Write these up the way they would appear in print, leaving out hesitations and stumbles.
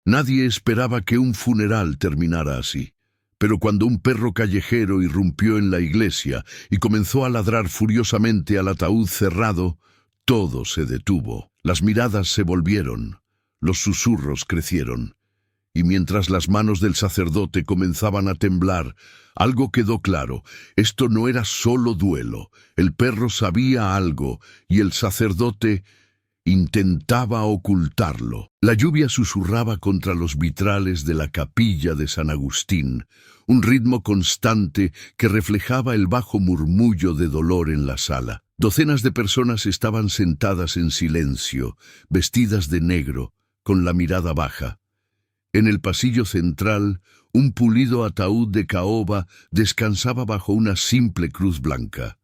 Nadie esperaba que un funeral terminara así. Pero cuando un perro callejero irrumpió en la iglesia y comenzó a ladrar furiosamente al ataúd cerrado, todo se detuvo. Las miradas se volvieron, los susurros crecieron. Y mientras las manos del sacerdote comenzaban a temblar, algo quedó claro: esto no era solo duelo. El perro sabía algo y el sacerdote intentaba ocultarlo. La lluvia susurraba contra los vitrales de la capilla de San Agustín, un ritmo constante que reflejaba el bajo murmullo de dolor en la sala. Docenas de personas estaban sentadas en silencio, vestidas de negro, con la mirada baja. En el pasillo central, un pulido ataúd de caoba descansaba bajo una simple cruz blanca.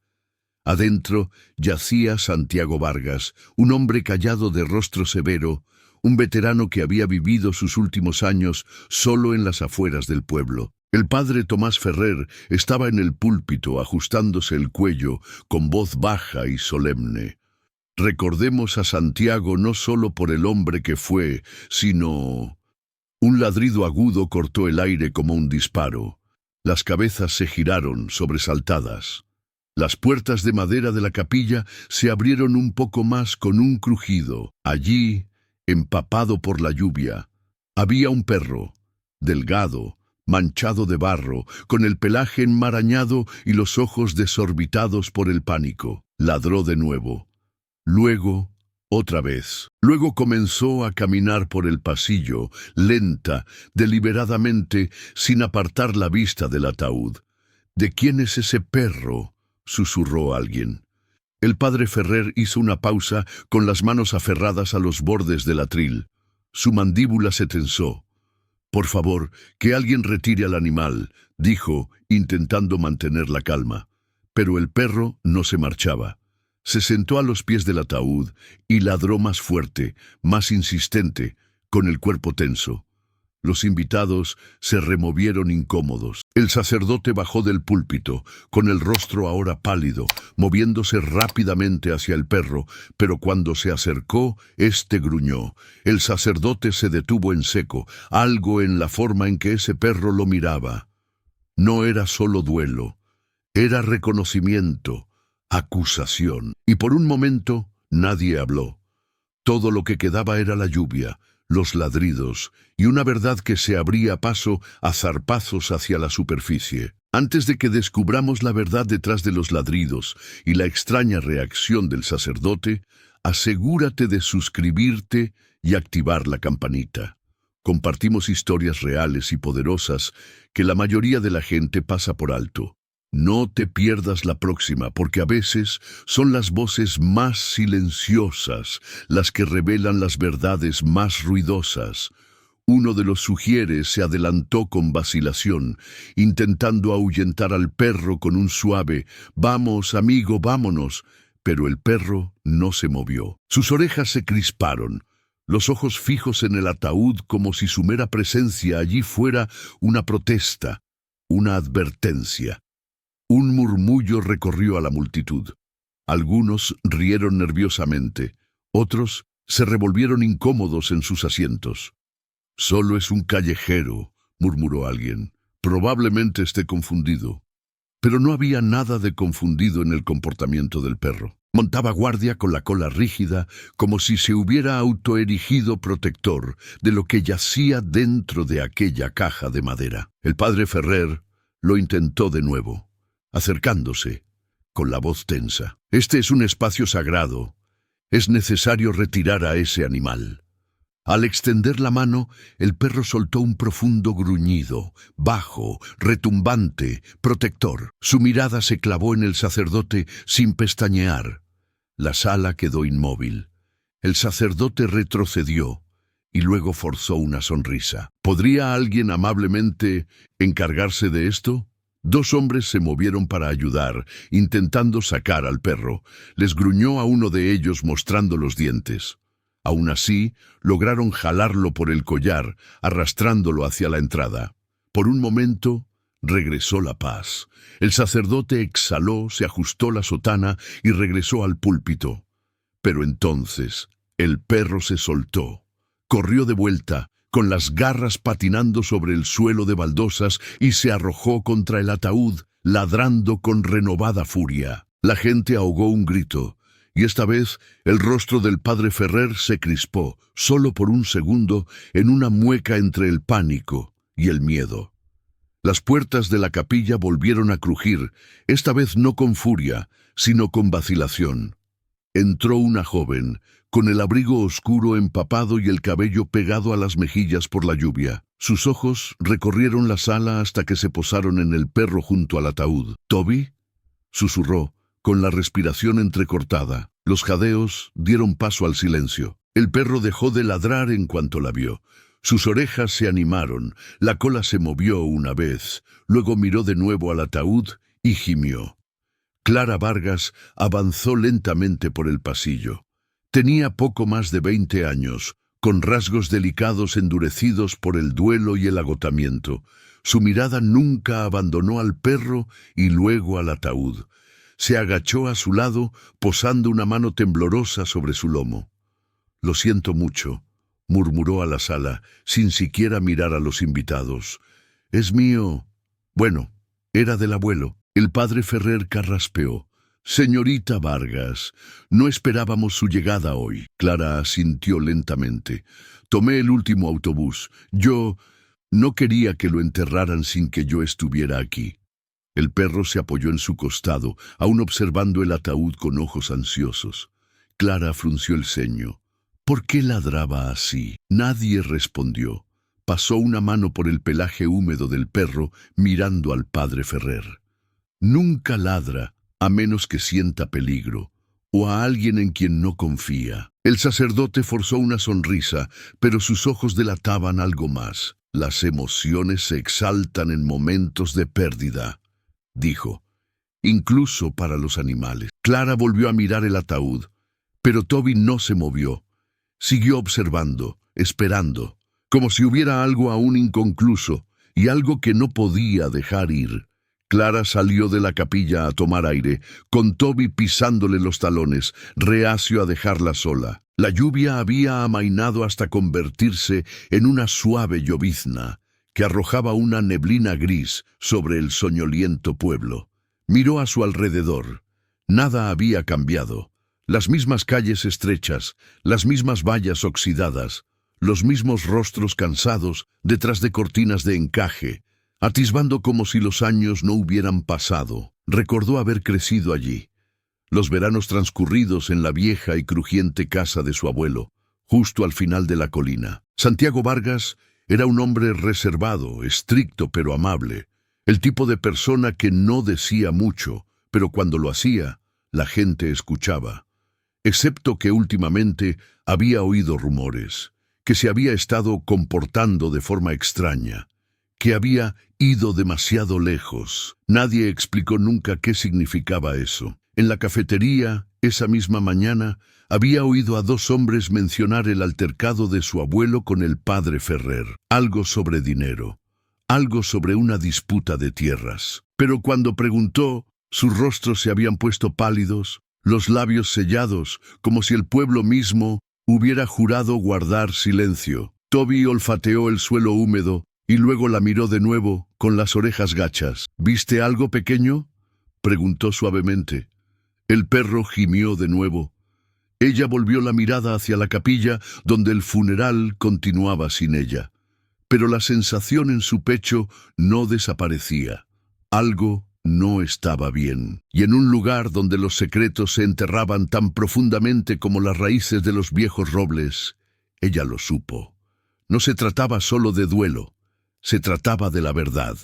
Adentro yacía Santiago Vargas, un hombre callado de rostro severo, un veterano que había vivido sus últimos años solo en las afueras del pueblo. El padre Tomás Ferrer estaba en el púlpito ajustándose el cuello con voz baja y solemne. Recordemos a Santiago no solo por el hombre que fue, sino... Un ladrido agudo cortó el aire como un disparo. Las cabezas se giraron, sobresaltadas. Las puertas de madera de la capilla se abrieron un poco más con un crujido. Allí, empapado por la lluvia, había un perro, delgado, manchado de barro, con el pelaje enmarañado y los ojos desorbitados por el pánico. Ladró de nuevo. Luego, otra vez. Luego comenzó a caminar por el pasillo, lenta, deliberadamente, sin apartar la vista del ataúd. ¿De quién es ese perro?, susurró alguien. El padre Ferrer hizo una pausa con las manos aferradas a los bordes del atril. Su mandíbula se tensó. «Por favor, que alguien retire al animal», dijo, intentando mantener la calma. Pero el perro no se marchaba. Se sentó a los pies del ataúd y ladró más fuerte, más insistente, con el cuerpo tenso. Los invitados se removieron incómodos. El sacerdote bajó del púlpito, con el rostro ahora pálido, moviéndose rápidamente hacia el perro, pero cuando se acercó, éste gruñó. El sacerdote se detuvo en seco, algo en la forma en que ese perro lo miraba. No era solo duelo, era reconocimiento, acusación. Y por un momento nadie habló. Todo lo que quedaba era la lluvia, los ladridos y una verdad que se abría paso a zarpazos hacia la superficie. Antes de que descubramos la verdad detrás de los ladridos y la extraña reacción del sacerdote, asegúrate de suscribirte y activar la campanita. Compartimos historias reales y poderosas que la mayoría de la gente pasa por alto. No te pierdas la próxima, porque a veces son las voces más silenciosas las que revelan las verdades más ruidosas. Uno de los sugieres se adelantó con vacilación, intentando ahuyentar al perro con un suave «Vamos, amigo, vámonos», pero el perro no se movió. Sus orejas se crisparon, los ojos fijos en el ataúd como si su mera presencia allí fuera una protesta, una advertencia. Un murmullo recorrió a la multitud. Algunos rieron nerviosamente, otros se revolvieron incómodos en sus asientos. «Solo es un callejero», murmuró alguien. «Probablemente esté confundido». Pero no había nada de confundido en el comportamiento del perro. Montaba guardia con la cola rígida, como si se hubiera autoerigido protector de lo que yacía dentro de aquella caja de madera. El padre Ferrer lo intentó de nuevo, acercándose, con la voz tensa. «Este es un espacio sagrado. Es necesario retirar a ese animal». Al extender la mano, el perro soltó un profundo gruñido, bajo, retumbante, protector. Su mirada se clavó en el sacerdote sin pestañear. La sala quedó inmóvil. El sacerdote retrocedió y luego forzó una sonrisa. ¿Podría alguien amablemente encargarse de esto? Dos hombres se movieron para ayudar, intentando sacar al perro. Les gruñó a uno de ellos mostrando los dientes. Aún así, lograron jalarlo por el collar, arrastrándolo hacia la entrada. Por un momento, regresó la paz. El sacerdote exhaló, se ajustó la sotana y regresó al púlpito. Pero entonces, el perro se soltó. Corrió de vuelta, con las garras patinando sobre el suelo de baldosas, y se arrojó contra el ataúd, ladrando con renovada furia. La gente ahogó un grito, y esta vez el rostro del padre Ferrer se crispó, solo por un segundo, en una mueca entre el pánico y el miedo. Las puertas de la capilla volvieron a crujir, esta vez no con furia, sino con vacilación. Entró una joven, con el abrigo oscuro empapado y el cabello pegado a las mejillas por la lluvia. Sus ojos recorrieron la sala hasta que se posaron en el perro junto al ataúd. «¿Toby?», susurró, con la respiración entrecortada. Los jadeos dieron paso al silencio. El perro dejó de ladrar en cuanto la vio. Sus orejas se animaron, la cola se movió una vez, luego miró de nuevo al ataúd y gimió. Clara Vargas avanzó lentamente por el pasillo. Tenía poco más de 20 años, con rasgos delicados endurecidos por el duelo y el agotamiento. Su mirada nunca abandonó al perro y luego al ataúd. Se agachó a su lado, posando una mano temblorosa sobre su lomo. «Lo siento mucho», murmuró a la sala, sin siquiera mirar a los invitados. «Es mío». Bueno, era del abuelo. El padre Ferrer carraspeó. «Señorita Vargas, no esperábamos su llegada hoy». Clara asintió lentamente. «Tomé el último autobús. Yo no quería que lo enterraran sin que yo estuviera aquí». El perro se apoyó en su costado, aún observando el ataúd con ojos ansiosos. Clara frunció el ceño. ¿Por qué ladraba así? Nadie respondió. Pasó una mano por el pelaje húmedo del perro, mirando al padre Ferrer. Nunca ladra, a menos que sienta peligro, o a alguien en quien no confía. El sacerdote forzó una sonrisa, pero sus ojos delataban algo más. Las emociones se exaltan en momentos de pérdida, dijo, incluso para los animales. Clara volvió a mirar el ataúd, pero Toby no se movió. Siguió observando, esperando, como si hubiera algo aún inconcluso y algo que no podía dejar ir. Clara salió de la capilla a tomar aire, con Toby pisándole los talones, reacio a dejarla sola. La lluvia había amainado hasta convertirse en una suave llovizna que arrojaba una neblina gris sobre el soñoliento pueblo. Miró a su alrededor. Nada había cambiado. Las mismas calles estrechas, las mismas vallas oxidadas, los mismos rostros cansados detrás de cortinas de encaje, atisbando como si los años no hubieran pasado. Recordó haber crecido allí. Los veranos transcurridos en la vieja y crujiente casa de su abuelo, justo al final de la colina. Santiago Vargas era un hombre reservado, estricto pero amable, el tipo de persona que no decía mucho, pero cuando lo hacía, la gente escuchaba. Excepto que últimamente había oído rumores, que se había estado comportando de forma extraña, que había ido demasiado lejos. Nadie explicó nunca qué significaba eso. En la cafetería, esa misma mañana, había oído a dos hombres mencionar el altercado de su abuelo con el padre Ferrer. Algo sobre dinero, algo sobre una disputa de tierras. Pero cuando preguntó, sus rostros se habían puesto pálidos, los labios sellados, como si el pueblo mismo hubiera jurado guardar silencio. Toby olfateó el suelo húmedo y luego la miró de nuevo, con las orejas gachas. «¿Viste algo pequeño?», preguntó suavemente. El perro gimió de nuevo. Ella volvió la mirada hacia la capilla, donde el funeral continuaba sin ella. Pero la sensación en su pecho no desaparecía. Algo no estaba bien. Y en un lugar donde los secretos se enterraban tan profundamente como las raíces de los viejos robles, ella lo supo. No se trataba solo de duelo, se trataba de la verdad.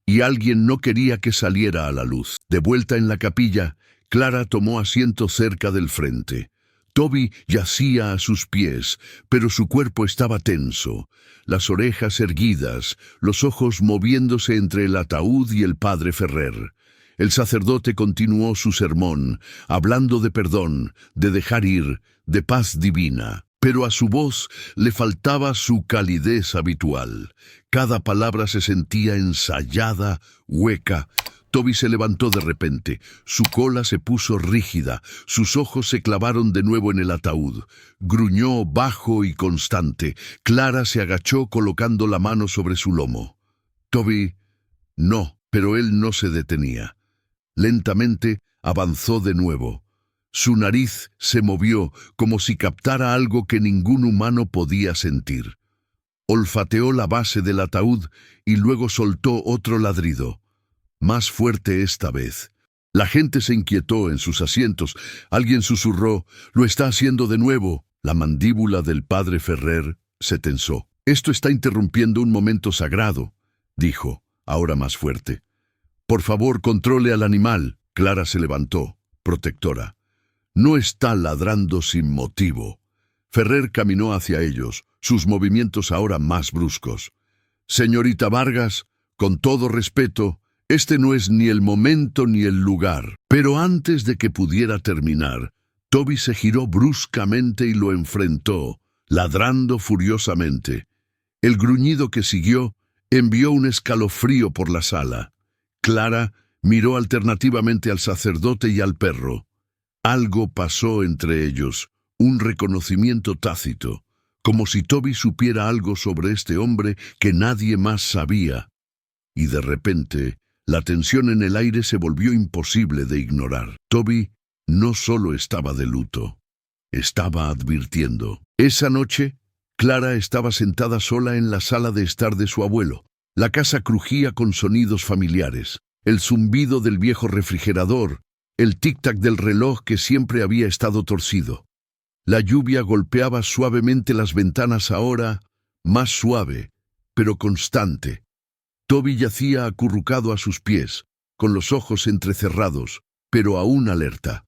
Y alguien no quería que saliera a la luz. De vuelta en la capilla, Clara tomó asiento cerca del frente. Toby yacía a sus pies, pero su cuerpo estaba tenso, las orejas erguidas, los ojos moviéndose entre el ataúd y el padre Ferrer. El sacerdote continuó su sermón, hablando de perdón, de dejar ir, de paz divina. Pero a su voz le faltaba su calidez habitual. Cada palabra se sentía ensayada, hueca. Toby se levantó de repente. Su cola se puso rígida, sus ojos se clavaron de nuevo en el ataúd. Gruñó bajo y constante. Clara se agachó colocando la mano sobre su lomo. Toby, no, pero él no se detenía. Lentamente avanzó de nuevo. Su nariz se movió como si captara algo que ningún humano podía sentir. Olfateó la base del ataúd y luego soltó otro ladrido. Más fuerte esta vez. La gente se inquietó en sus asientos. Alguien susurró, «¡Lo está haciendo de nuevo!». La mandíbula del padre Ferrer se tensó. «Esto está interrumpiendo un momento sagrado», dijo, ahora más fuerte. «Por favor, controle al animal». Clara se levantó, protectora. «No está ladrando sin motivo». Ferrer caminó hacia ellos, sus movimientos ahora más bruscos. «Señorita Vargas, con todo respeto, este no es ni el momento ni el lugar». Pero antes de que pudiera terminar, Toby se giró bruscamente y lo enfrentó, ladrando furiosamente. El gruñido que siguió envió un escalofrío por la sala. Clara miró alternativamente al sacerdote y al perro. Algo pasó entre ellos, un reconocimiento tácito, como si Toby supiera algo sobre este hombre que nadie más sabía. Y de repente, la tensión en el aire se volvió imposible de ignorar. Toby no solo estaba de luto, estaba advirtiendo. Esa noche, Clara estaba sentada sola en la sala de estar de su abuelo. La casa crujía con sonidos familiares. El zumbido del viejo refrigerador, el tic-tac del reloj que siempre había estado torcido. La lluvia golpeaba suavemente las ventanas ahora, más suave, pero constante. Toby yacía acurrucado a sus pies, con los ojos entrecerrados, pero aún alerta.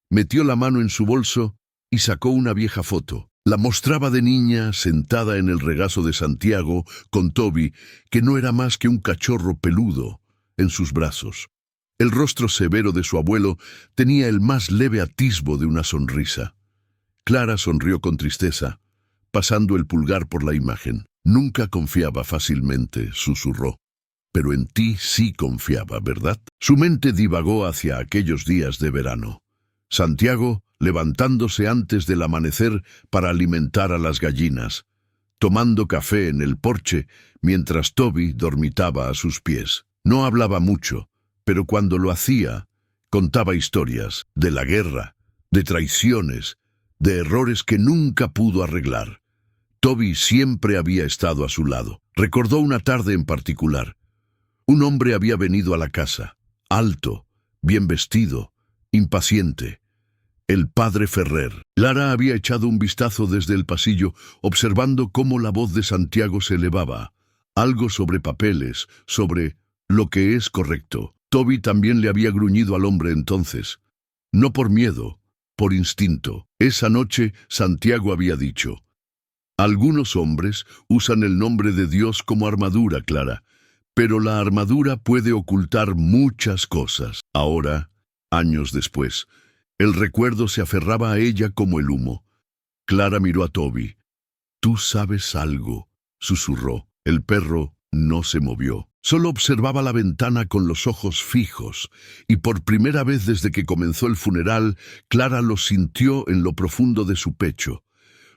Metió la mano en su bolso y sacó una vieja foto. La mostraba de niña, sentada en el regazo de Santiago, con Toby, que no era más que un cachorro peludo, en sus brazos. El rostro severo de su abuelo tenía el más leve atisbo de una sonrisa. Clara sonrió con tristeza, pasando el pulgar por la imagen. «Nunca confiaba fácilmente», susurró. «Pero en ti sí confiaba, ¿verdad?». Su mente divagó hacia aquellos días de verano. Santiago, levantándose antes del amanecer para alimentar a las gallinas, tomando café en el porche, mientras Toby dormitaba a sus pies. No hablaba mucho, pero cuando lo hacía, contaba historias de la guerra, de traiciones, de errores que nunca pudo arreglar. Toby siempre había estado a su lado. Recordó una tarde en particular. Un hombre había venido a la casa, alto, bien vestido, impaciente. El padre Ferrer. Clara había echado un vistazo desde el pasillo, observando cómo la voz de Santiago se elevaba. Algo sobre papeles, sobre lo que es correcto. Toby también le había gruñido al hombre entonces. No por miedo, por instinto. Esa noche Santiago había dicho: «Algunos hombres usan el nombre de Dios como armadura, Clara, pero la armadura puede ocultar muchas cosas». Ahora, años después, el recuerdo se aferraba a ella como el humo. Clara miró a Toby. «Tú sabes algo», susurró. El perro no se movió. Solo observaba la ventana con los ojos fijos, y por primera vez desde que comenzó el funeral, Clara lo sintió en lo profundo de su pecho.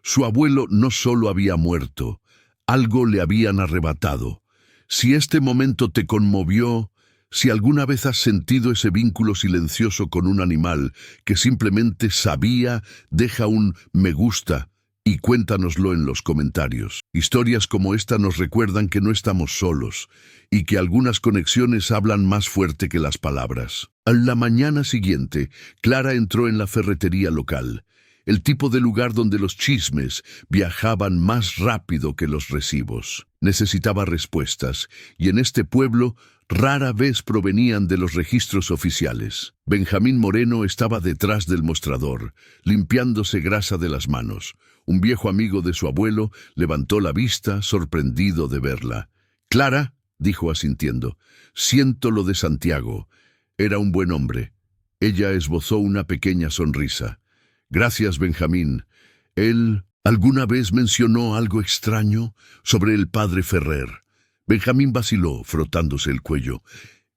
Su abuelo no solo había muerto, algo le habían arrebatado. Si este momento te conmovió, si alguna vez has sentido ese vínculo silencioso con un animal que simplemente sabía, deja un me gusta y cuéntanoslo en los comentarios. Historias como esta nos recuerdan que no estamos solos y que algunas conexiones hablan más fuerte que las palabras. A la mañana siguiente, Clara entró en la ferretería local, el tipo de lugar donde los chismes viajaban más rápido que los recibos. Necesitaba respuestas, y en este pueblo rara vez provenían de los registros oficiales. Benjamín Moreno estaba detrás del mostrador, limpiándose grasa de las manos. Un viejo amigo de su abuelo levantó la vista, sorprendido de verla. «Clara», dijo asintiendo, «siento lo de Santiago. Era un buen hombre». Ella esbozó una pequeña sonrisa. «Gracias, Benjamín. Él alguna vez mencionó algo extraño sobre el padre Ferrer». Benjamín vaciló, frotándose el cuello.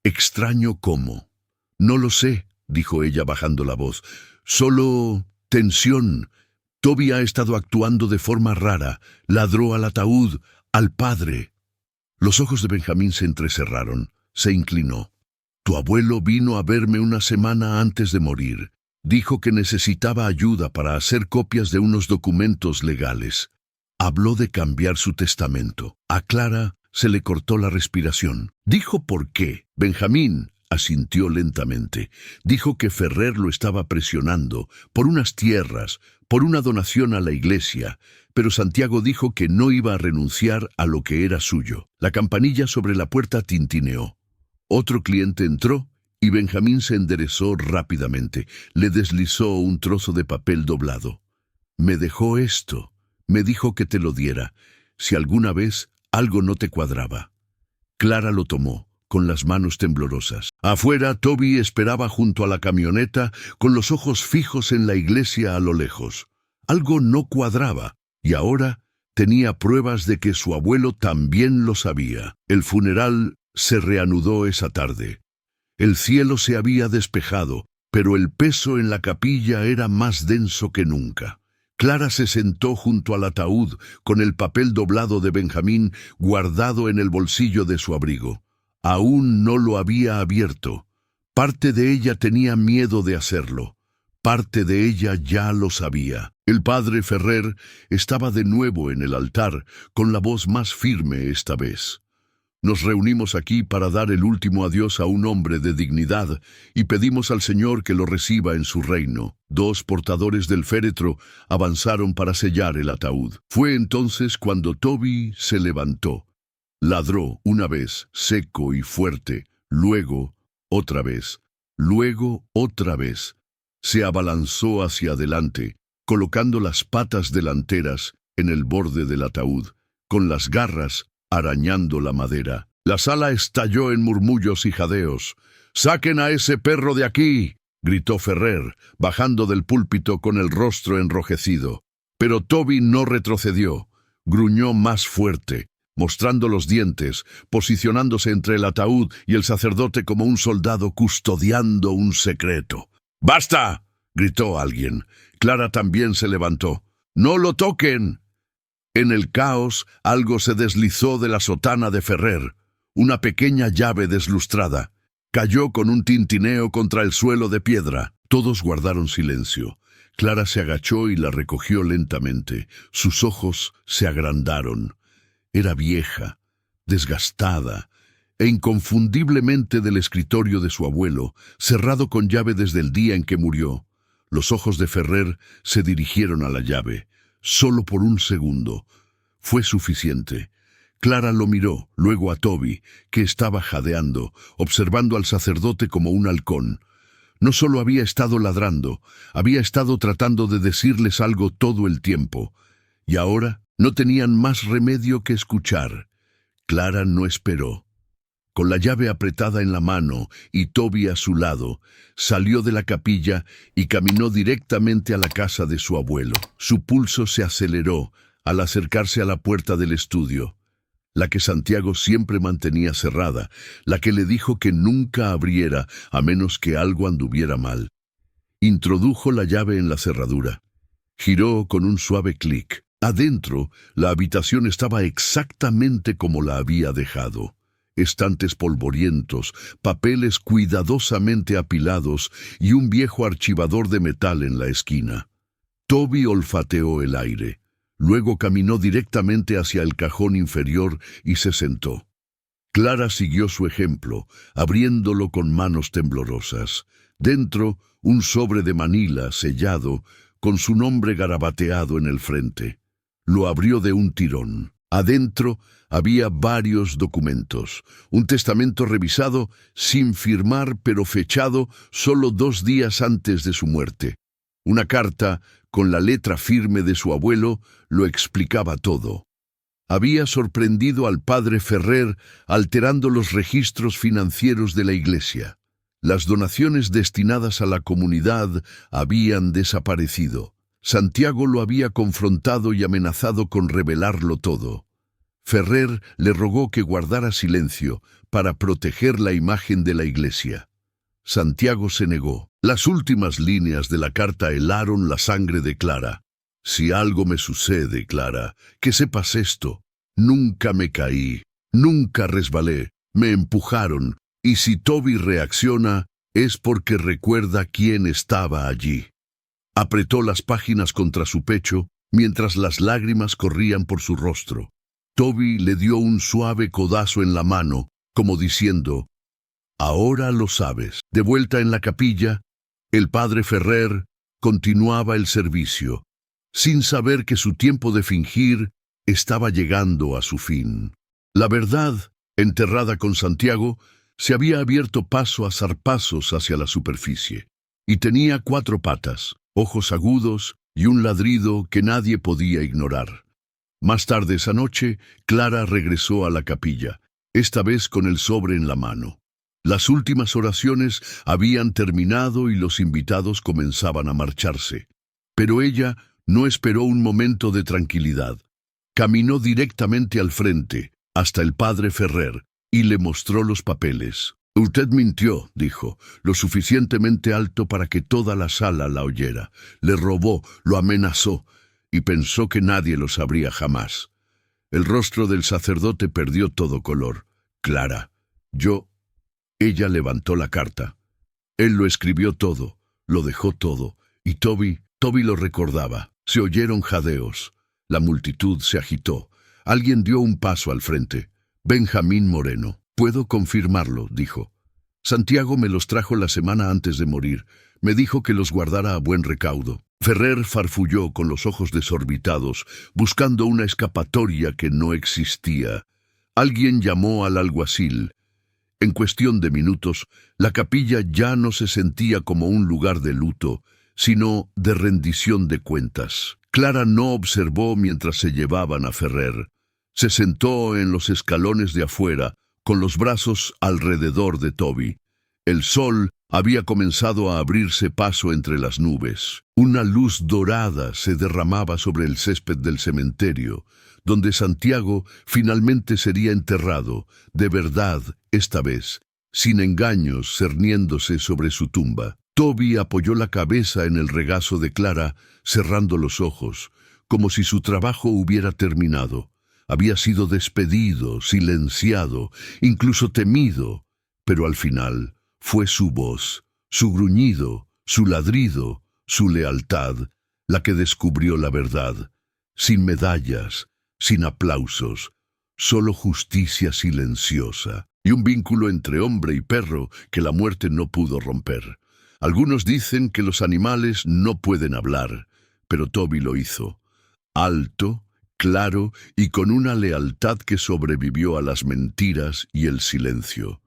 «Extraño cómo». «No lo sé», dijo ella bajando la voz. «Solo tensión. Toby ha estado actuando de forma rara. Ladró al ataúd, al padre». Los ojos de Benjamín se entrecerraron. Se inclinó. «Tu abuelo vino a verme una semana antes de morir. Dijo que necesitaba ayuda para hacer copias de unos documentos legales. Habló de cambiar su testamento». A Clara se le cortó la respiración. «¿Dijo por qué?» Benjamín asintió lentamente. Dijo que Ferrer lo estaba presionando por unas tierras, por una donación a la iglesia, pero Santiago dijo que no iba a renunciar a lo que era suyo. La campanilla sobre la puerta tintineó. Otro cliente entró y Benjamín se enderezó rápidamente. Le deslizó un trozo de papel doblado. «Me dejó esto. Me dijo que te lo diera, si alguna vez algo no te cuadraba». Clara lo tomó, con las manos temblorosas. Afuera, Toby esperaba junto a la camioneta, con los ojos fijos en la iglesia a lo lejos. Algo no cuadraba, y ahora tenía pruebas de que su abuelo también lo sabía. El funeral se reanudó esa tarde. El cielo se había despejado, pero el peso en la capilla era más denso que nunca. Clara se sentó junto al ataúd, con el papel doblado de Benjamín guardado en el bolsillo de su abrigo. Aún no lo había abierto. Parte de ella tenía miedo de hacerlo. Parte de ella ya lo sabía. El padre Ferrer estaba de nuevo en el altar, con la voz más firme esta vez. «Nos reunimos aquí para dar el último adiós a un hombre de dignidad y pedimos al Señor que lo reciba en su reino». Dos portadores del féretro avanzaron para sellar el ataúd. Fue entonces cuando Toby se levantó. Ladró una vez, seco y fuerte, luego otra vez, luego otra vez. Se abalanzó hacia adelante, colocando las patas delanteras en el borde del ataúd, con las garras arañando la madera. La sala estalló en murmullos y jadeos. «¡Saquen a ese perro de aquí!», gritó Ferrer, bajando del púlpito con el rostro enrojecido. Pero Toby no retrocedió. Gruñó más fuerte, mostrando los dientes, posicionándose entre el ataúd y el sacerdote como un soldado custodiando un secreto. «¡Basta!», gritó alguien. Clara también se levantó. «¡No lo toquen!». En el caos, algo se deslizó de la sotana de Ferrer. Una pequeña llave deslustrada. Cayó con un tintineo contra el suelo de piedra. Todos guardaron silencio. Clara se agachó y la recogió lentamente. Sus ojos se agrandaron. Era vieja, desgastada, e inconfundiblemente del escritorio de su abuelo, cerrado con llave desde el día en que murió. Los ojos de Ferrer se dirigieron a la llave. Solo por un segundo. Fue suficiente. Clara lo miró, luego a Toby, que estaba jadeando, observando al sacerdote como un halcón. No solo había estado ladrando, había estado tratando de decirles algo todo el tiempo. Y ahora no tenían más remedio que escuchar. Clara no esperó. Con la llave apretada en la mano y Toby a su lado, salió de la capilla y caminó directamente a la casa de su abuelo. Su pulso se aceleró al acercarse a la puerta del estudio, la que Santiago siempre mantenía cerrada, la que le dijo que nunca abriera a menos que algo anduviera mal. Introdujo la llave en la cerradura. Giró con un suave clic. Adentro, la habitación estaba exactamente como la había dejado. Estantes polvorientos, papeles cuidadosamente apilados y un viejo archivador de metal en la esquina. Toby olfateó el aire. Luego caminó directamente hacia el cajón inferior y se sentó. Clara siguió su ejemplo, abriéndolo con manos temblorosas. Dentro, un sobre de manila sellado, con su nombre garabateado en el frente. Lo abrió de un tirón. Adentro había varios documentos. Un testamento revisado, sin firmar pero fechado solo 2 días antes de su muerte. Una carta, con la letra firme de su abuelo, lo explicaba todo. Había sorprendido al padre Ferrer alterando los registros financieros de la iglesia. Las donaciones destinadas a la comunidad habían desaparecido. Santiago lo había confrontado y amenazado con revelarlo todo. Ferrer le rogó que guardara silencio para proteger la imagen de la iglesia. Santiago se negó. Las últimas líneas de la carta helaron la sangre de Clara. Si algo me sucede, Clara, que sepas esto. Nunca me caí, nunca resbalé, me empujaron, y si Toby reacciona, es porque recuerda quién estaba allí. Apretó las páginas contra su pecho, mientras las lágrimas corrían por su rostro. Toby le dio un suave codazo en la mano, como diciendo, «Ahora lo sabes». De vuelta en la capilla, el padre Ferrer continuaba el servicio, sin saber que su tiempo de fingir estaba llegando a su fin. La verdad, enterrada con Santiago, se había abierto paso a zarpazos hacia la superficie, y tenía 4 patas, ojos agudos y un ladrido que nadie podía ignorar. Más tarde esa noche, Clara regresó a la capilla, esta vez con el sobre en la mano. Las últimas oraciones habían terminado y los invitados comenzaban a marcharse. Pero ella no esperó un momento de tranquilidad. Caminó directamente al frente, hasta el padre Ferrer, y le mostró los papeles. «Usted mintió», dijo, lo suficientemente alto para que toda la sala la oyera. Le robó, lo amenazó, y pensó que nadie lo sabría jamás. El rostro del sacerdote perdió todo color. «Clara, yo...» Ella levantó la carta. Él lo escribió todo, lo dejó todo, y Toby lo recordaba. Se oyeron jadeos. La multitud se agitó. Alguien dio un paso al frente. Benjamín Moreno. «Puedo confirmarlo», dijo. «Santiago me los trajo la semana antes de morir. Me dijo que los guardara a buen recaudo». Ferrer farfulló con los ojos desorbitados, buscando una escapatoria que no existía. Alguien llamó al alguacil. En cuestión de minutos, la capilla ya no se sentía como un lugar de luto, sino de rendición de cuentas. Clara no observó mientras se llevaban a Ferrer. Se sentó en los escalones de afuera, con los brazos alrededor de Toby. El sol había comenzado a abrirse paso entre las nubes. Una luz dorada se derramaba sobre el césped del cementerio, donde Santiago finalmente sería enterrado, de verdad, esta vez, sin engaños cerniéndose sobre su tumba. Toby apoyó la cabeza en el regazo de Clara, cerrando los ojos, como si su trabajo hubiera terminado. Había sido despedido, silenciado, incluso temido, pero al final fue su voz, su gruñido, su ladrido, su lealtad, la que descubrió la verdad. Sin medallas, sin aplausos, solo justicia silenciosa y un vínculo entre hombre y perro que la muerte no pudo romper. Algunos dicen que los animales no pueden hablar, pero Toby lo hizo. Alto, claro y con una lealtad que sobrevivió a las mentiras y el silencio.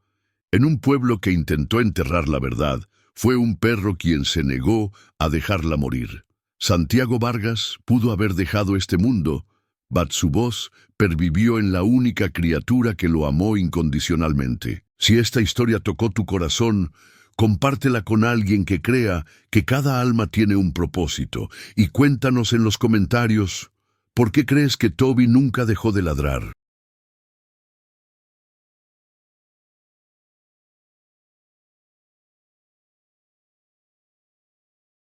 En un pueblo que intentó enterrar la verdad, fue un perro quien se negó a dejarla morir. Santiago Vargas pudo haber dejado este mundo, mas su voz pervivió en la única criatura que lo amó incondicionalmente. Si esta historia tocó tu corazón, compártela con alguien que crea que cada alma tiene un propósito y cuéntanos en los comentarios por qué crees que Toby nunca dejó de ladrar.